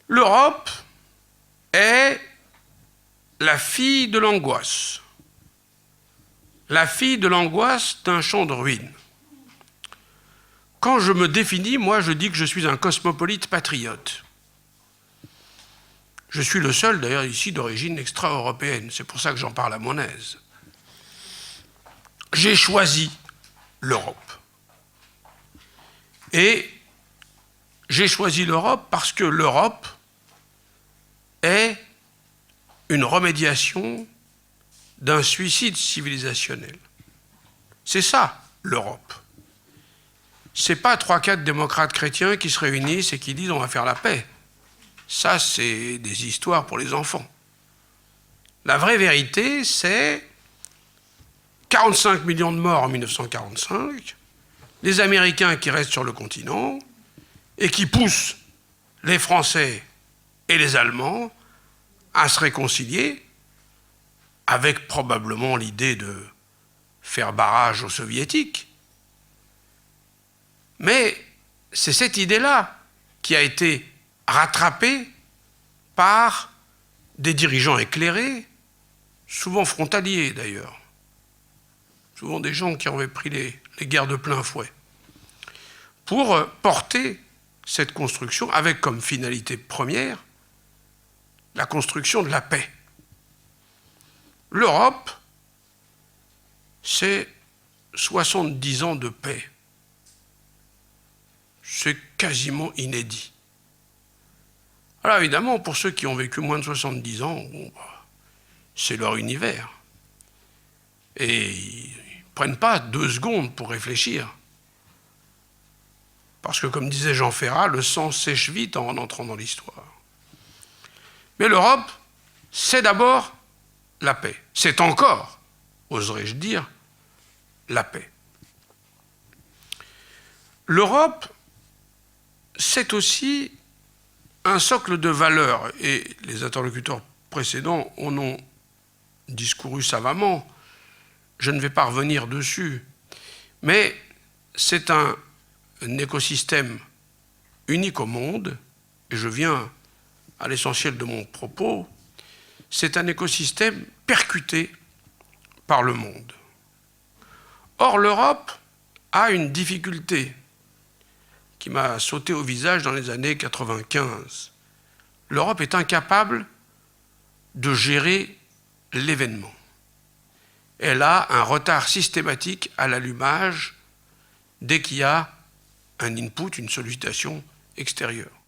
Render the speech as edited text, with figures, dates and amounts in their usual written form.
L'Europe est la fille de l'angoisse. La fille de l'angoisse d'un champ de ruines. Quand je me définis, moi, je dis que je suis un cosmopolite patriote. Je suis le seul, d'ailleurs, ici, d'origine extra-européenne. C'est pour ça que j'en parle à mon aise. J'ai choisi l'Europe. Et j'ai choisi l'Europe parce que l'Europe est une remédiation d'un suicide civilisationnel. C'est ça, l'Europe. C'est pas 3-4 démocrates chrétiens qui se réunissent et qui disent on va faire la paix. Ça, c'est des histoires pour les enfants. La vraie vérité, c'est 45 millions de morts en 1945, les Américains qui restent sur le continent et qui poussent les Français et les Allemands à se réconcilier avec probablement l'idée de faire barrage aux Soviétiques. Mais c'est cette idée-là qui a été rattrapée par des dirigeants éclairés, souvent frontaliers d'ailleurs, souvent des gens qui avaient pris les guerres de plein fouet, pour porter cette construction avec comme finalité première la construction de la paix. L'Europe, c'est 70 ans de paix. C'est quasiment inédit. Alors évidemment, pour ceux qui ont vécu moins de 70 ans, bon, c'est leur univers. Et ils ne prennent pas 2 secondes pour réfléchir. Parce que, comme disait Jean Ferrat, le sang sèche vite en entrant dans l'histoire. Mais l'Europe, c'est d'abord la paix. C'est encore, oserais-je dire, la paix. L'Europe, c'est aussi un socle de valeurs, et les interlocuteurs précédents en ont discouru savamment. Je ne vais pas revenir dessus, mais c'est un écosystème unique au monde, et je viens à l'essentiel de mon propos, c'est un écosystème percuté par le monde. Or, l'Europe a une difficulté qui m'a sauté au visage dans les années 95. L'Europe est incapable de gérer l'événement. Elle a un retard systématique à l'allumage dès qu'il y a un input, une sollicitation extérieure.